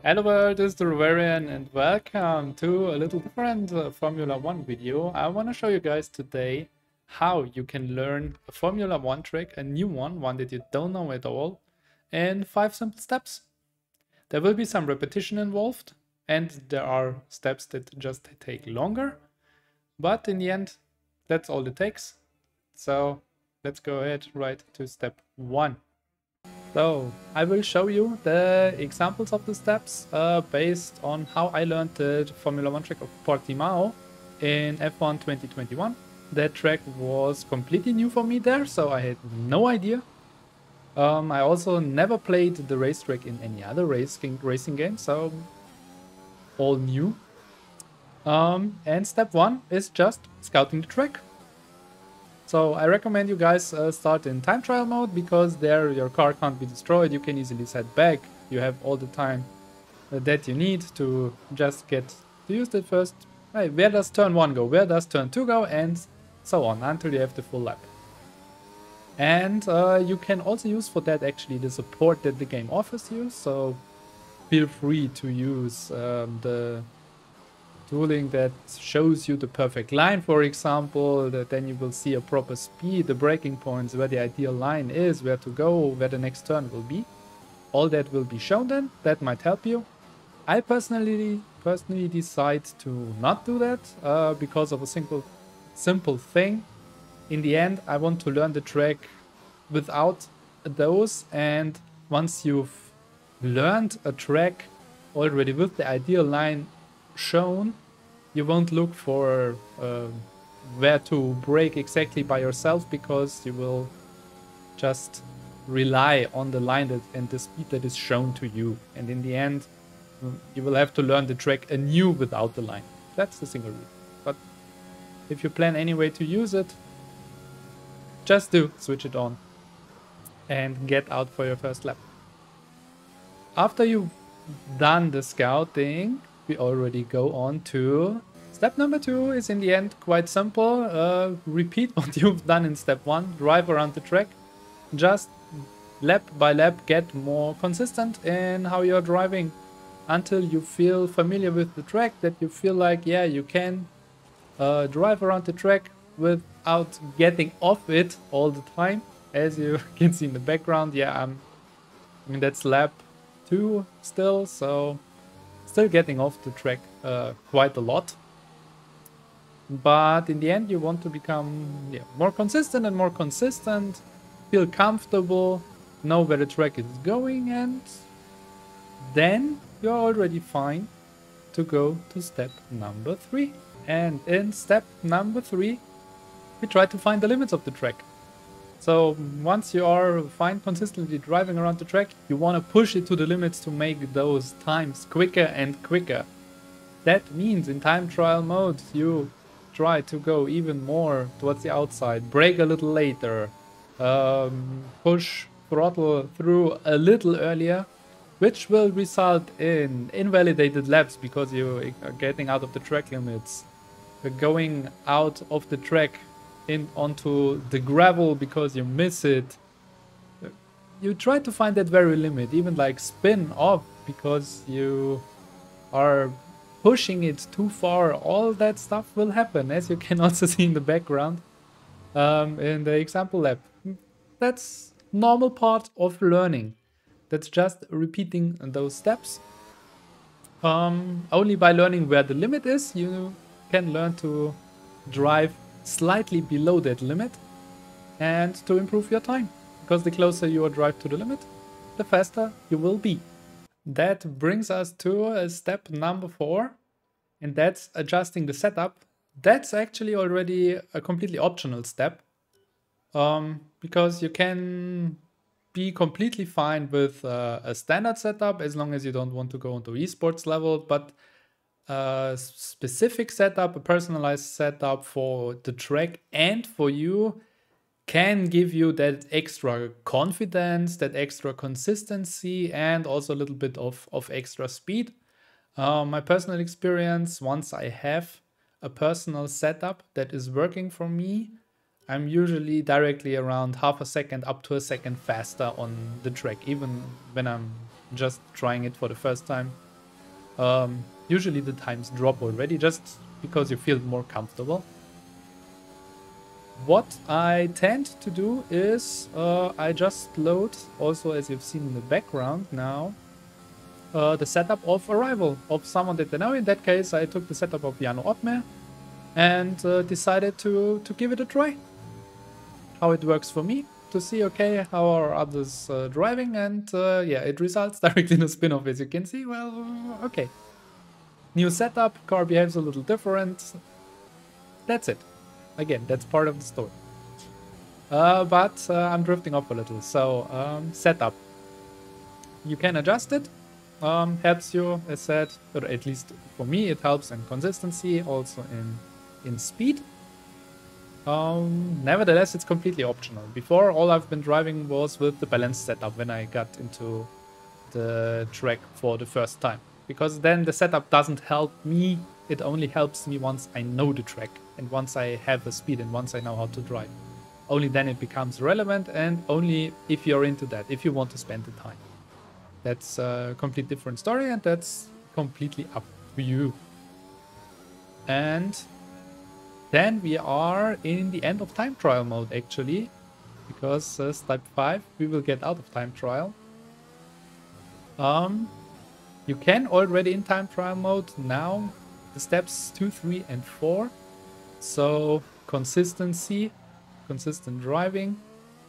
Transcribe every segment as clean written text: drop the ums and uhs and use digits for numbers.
Hello world, this is the Rovarian and welcome to a little different Formula 1 video. I want to show you guys today how you can learn a Formula 1 trick, a new one that you don't know at all, in 5 simple steps. There will be some repetition involved and there are steps that just take longer, but in the end that's all it takes. So let's go ahead right to step 1. So I will show you the examples of the steps based on how I learned the Formula 1 track of Portimao in F1 2021. That track was completely new for me there, so I had no idea. I also never played the racetrack in any other racing game, so all new. And step 1 is just scouting the track. So I recommend you guys start in time trial mode, because there your car can't be destroyed, you can easily set back, you have all the time that you need to just get to use it first. Hey, where does turn 1 go, where does turn 2 go, and so on until you have the full lap. And you can also use for that actually the support that the game offers you, so feel free to use the tooling that shows you the perfect line, for example, that then you will see a proper speed, the braking points, where the ideal line is, where to go, where the next turn will be. All that will be shown then. That might help you. I personally decide to not do that because of a simple thing. In the end, I want to learn the track without those, and once you've learned a track already with the ideal line shown, you won't look for where to brake exactly by yourself, because you will just rely on the line and the speed that is shown to you, and in the end you will have to learn the track anew without the line. That's the single reason. But if you plan anyway to use it, just do switch it on and get out for your first lap. After you've done the scouting, we already go on to step number 2. Is in the end quite simple. Repeat what you've done in step 1. Drive around the track. Just lap by lap get more consistent in how you're driving until you feel familiar with the track, that you feel like, yeah, you can drive around the track without getting off it all the time. As you can see in the background, yeah, I mean that's lap 2 still, so still getting off the track quite a lot. But in the end you want to become more consistent and more consistent, feel comfortable, know where the track is going, and then you're already fine to go to step number 3. And in step number 3 we try to find the limits of the track. So once you are fine consistently driving around the track, you want to push it to the limits to make those times quicker and quicker. That means in time trial mode you try to go even more towards the outside, brake a little later, push throttle through a little earlier, which will result in invalidated laps because you are getting out of the track limits, going out of the track onto the gravel because you miss it. You try to find that very limit, even like spin off because you are pushing it too far. All that stuff will happen, as you can also see in the background in the example lab. That's normal part of learning. That's just repeating those steps. Only by learning where the limit is, you can learn to drive slightly below that limit and to improve your time, because the closer you drive to the limit, the faster you will be. That brings us to step number 4, and that's adjusting the setup. That's actually already a completely optional step, because you can be completely fine with a standard setup as long as you don't want to go into esports level, but a specific setup, a personalized setup for the track and for you, can give you that extra confidence, that extra consistency, and also a little bit of extra speed. My personal experience, once I have a personal setup that is working for me, I'm usually directly around half a second up to a second faster on the track, even when I'm just trying it for the first time. Usually the times drop already just because you feel more comfortable. What I tend to do is I just load, also as you've seen in the background now, the setup of arrival of someone that I know. In that case, I took the setup of Jano Otmer and decided to give it a try. How it works for me, to see, okay, how are others driving, and yeah, it results directly in a spin-off, as you can see. Well, okay. New setup, car behaves a little different. That's it. Again, that's part of the story. But I'm drifting off a little. So, setup. You can adjust it. Helps you, as said, or at least for me, it helps in consistency, also in speed. Nevertheless, it's completely optional. Before, all I've been driving was with the balanced setup when I got into the track for the first time. Because then the setup doesn't help me, it only helps me once I know the track and once I have the speed and once I know how to drive. Only then it becomes relevant, and only if you're into that, if you want to spend the time. That's a completely different story, and that's completely up to you. And then we are in the end of time trial mode, actually, because step 5 we will get out of time trial. You can already in time trial mode now the steps 2, 3, and 4. So consistency, consistent driving,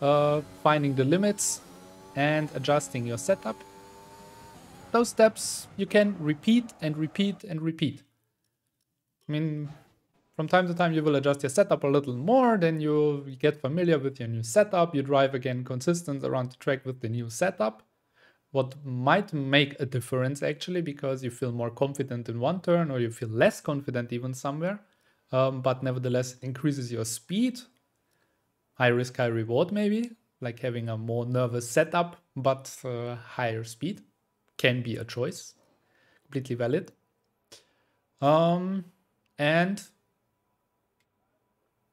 finding the limits, and adjusting your setup. Those steps you can repeat and repeat and repeat. I mean, from time to time you will adjust your setup a little more, then you get familiar with your new setup, you drive again consistent around the track with the new setup. What might make a difference actually, because you feel more confident in one turn or you feel less confident even somewhere, but nevertheless it increases your speed. High risk, high reward maybe, like having a more nervous setup but higher speed can be a choice, completely valid. And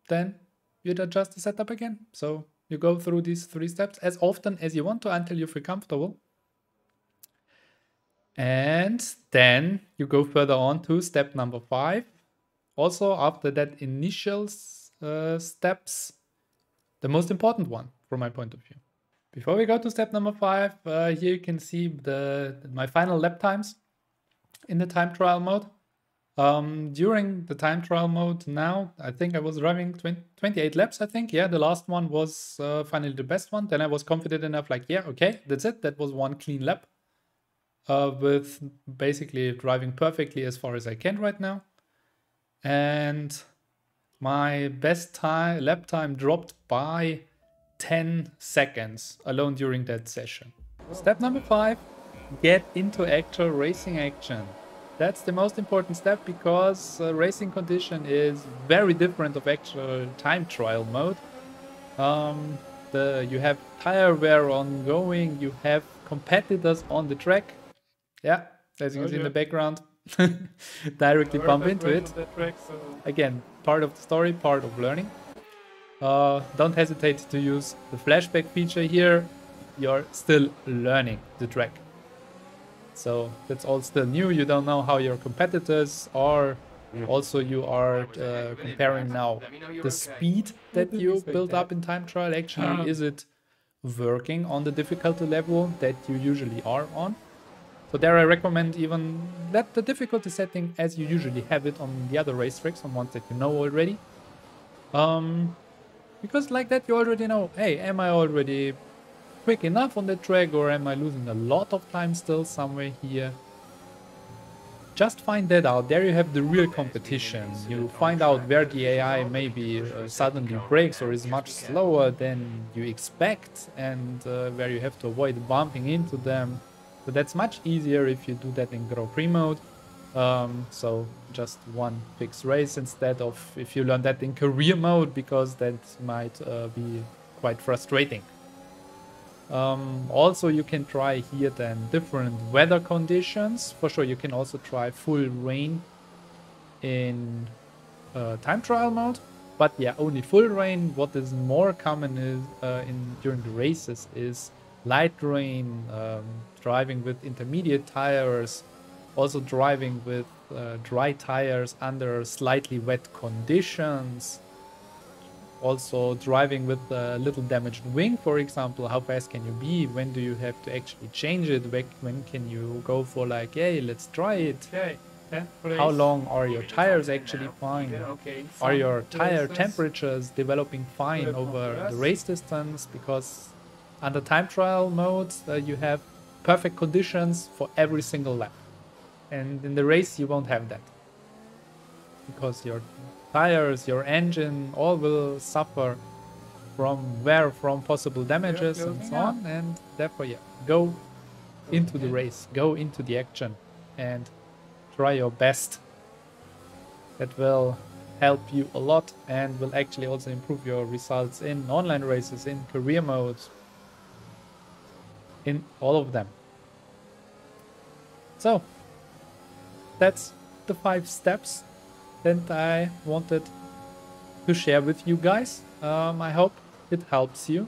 then you'd adjust the setup again. So you go through these 3 steps as often as you want to until you feel comfortable. And then you go further on to step number 5. Also, after that initial steps, the most important one from my point of view. Before we go to step number 5, here you can see my final lap times in the time trial mode. During the time trial mode now, I think I was driving 28 laps, I think. Yeah, the last one was finally the best one. Then I was confident enough, like, yeah, okay, that's it. That was one clean lap. With basically driving perfectly as far as I can right now. And my best lap time dropped by 10 seconds alone during that session. Step number 5, get into actual racing action. That's the most important step, because racing condition is very different of actual time trial mode. You have tire wear ongoing, you have competitors on the track. Yeah, as you can see in the background, directly bump into it. Track, so. Again, part of the story, part of learning. Don't hesitate to use the flashback feature here. You're still learning the track. So that's all still new. You don't know how your competitors are. Also, you are comparing now the speed that you build up in time trial. Actually, is it working on the difficulty level that you usually are on? So there I recommend even let the difficulty setting as you usually have it on the other racetracks, on ones that you know already. Because like that you already know, hey, am I already quick enough on the track, or am I losing a lot of time still somewhere here? Just find that out. There you have the real competition. You find out where the AI maybe suddenly breaks or is much slower than you expect, and where you have to avoid bumping into them. So that's much easier if you do that in Grand Prix mode. So just one fixed race instead of if you learn that in career mode, because that might be quite frustrating. Also, you can try here then different weather conditions. For sure, you can also try full rain in time trial mode. But yeah, only full rain. What is more common is during the races is light rain, driving with intermediate tires, Also driving with dry tires under slightly wet conditions. Also driving with a little damaged wing, for example. How fast can you be? When do you have to actually change it? When can you go for like, hey, let's try it? Okay. How long are your tires actually fine? Okay. Are your tire temperatures developing fine over the race distance? Because under time trial mode, you have perfect conditions for every single lap. And in the race, you won't have that. Because your tires, your engine, all will suffer from possible damages and so on. And therefore, yeah, go into the race, go into the action, and try your best. That will help you a lot and will actually also improve your results in online races, in career modes, in all of them. So that's the 5 steps that I wanted to share with you guys. I hope it helps you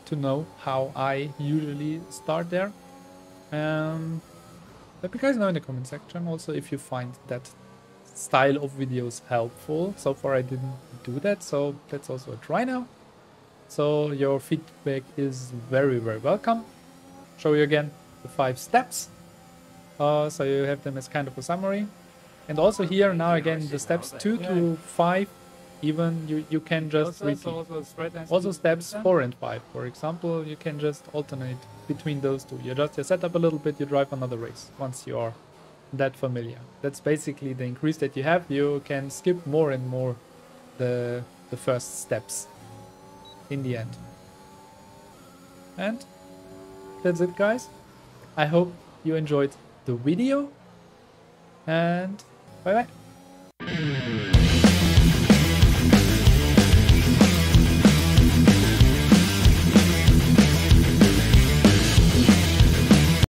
to know how I usually start there. Let me guys know in the comment section also if you find that style of videos helpful. So far I didn't do that, so let's also try now. So your feedback is very, very welcome. Show you again the 5 steps. So you have them as kind of a summary. And also here now again the steps 2 to 5, even you can just repeat. Also steps 4 and 5, for example, you can just alternate between those two. You adjust your setup a little bit, you drive another race once you are that familiar. That's basically the increase that you have. You can skip more and more the first steps in the end. And that's it, guys. I hope you enjoyed the video, and bye bye.